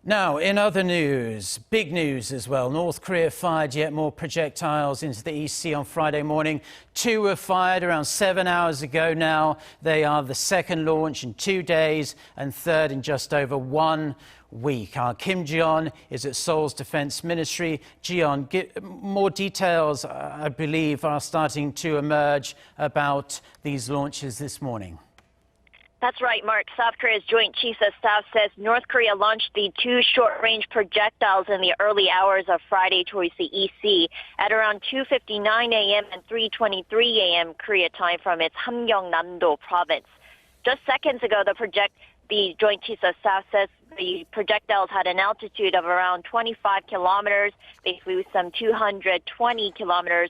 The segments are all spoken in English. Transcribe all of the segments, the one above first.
Now, in other news, big news as well. North Korea fired yet more projectiles into the East Sea on Friday morning. 2 were fired around 7 hours ago now. They are the second launch in 2 days and third in just over 1 week. Our Kim Ji-yeon is at Seoul's Defense Ministry. Ji-yeon, more details, I believe, are starting to emerge about these launches this morning. That's right, Mark. South Korea's Joint Chiefs of Staff says North Korea launched the 2 short-range projectiles in the early hours of Friday towards the East Sea at around 2:59 a.m. and 3:23 a.m. Korea time from its Hamgyongnam-do Province. Just seconds ago, the Joint Chiefs of Staff says the projectiles had an altitude of around 25 kilometers, basically some 220 kilometers,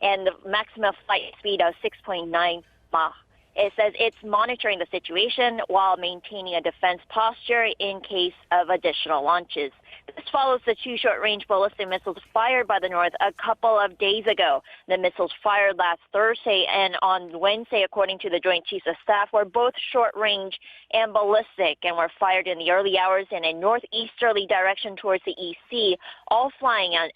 and the maximum flight speed of 6.9 Mach. It says it's monitoring the situation while maintaining a defense posture in case of additional launches. This follows the 2 short-range ballistic missiles fired by the North a couple of days ago. The missiles fired last Thursday and on Wednesday, according to the Joint Chiefs of Staff, were both short-range and ballistic and were fired in the early hours in a northeasterly direction towards the East Sea, all flying at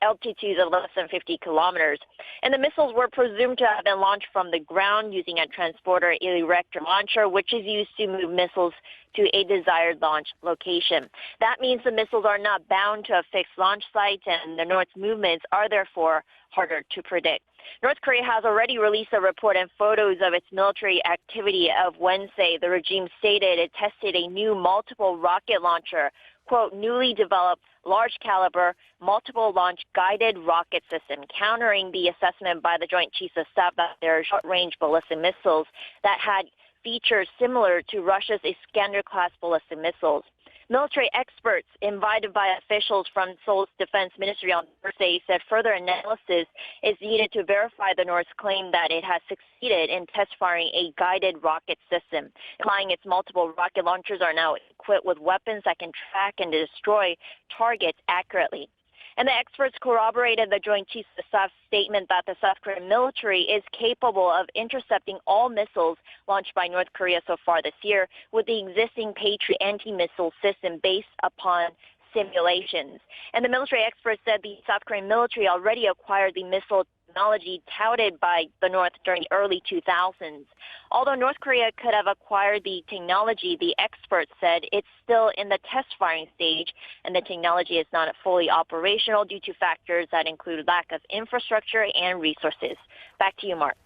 altitudes of less than 50 kilometers. And the missiles were presumed to have been launched from the ground using a transporter erector launcher, which is used to move missiles to a desired launch location. That means the missiles are not bound to a fixed launch site, and the North's movements are therefore harder to predict. North Korea has already released a report and photos of its military activity of Wednesday. The regime stated it tested a new multiple rocket launcher, quote, newly developed large caliber, multiple launch guided rocket system, countering the assessment by the Joint Chiefs of Staff that there are short range ballistic missiles that had features similar to Russia's Iskander-class ballistic missiles. Military experts invited by officials from Seoul's Defense Ministry on Thursday said further analysis is needed to verify the North's claim that it has succeeded in test firing a guided rocket system, implying its multiple rocket launchers are now equipped with weapons that can track and destroy targets accurately. And the experts corroborated the Joint Chiefs of Staff's statement that the South Korean military is capable of intercepting all missiles launched by North Korea so far this year with the existing Patriot anti-missile system based upon simulations. And the military experts said the South Korean military already acquired the missile technology touted by the North during the early 2000s. Although North Korea could have acquired the technology, the experts said it's still in the test firing stage, and the technology is not fully operational due to factors that include lack of infrastructure and resources. Back to you, Mark.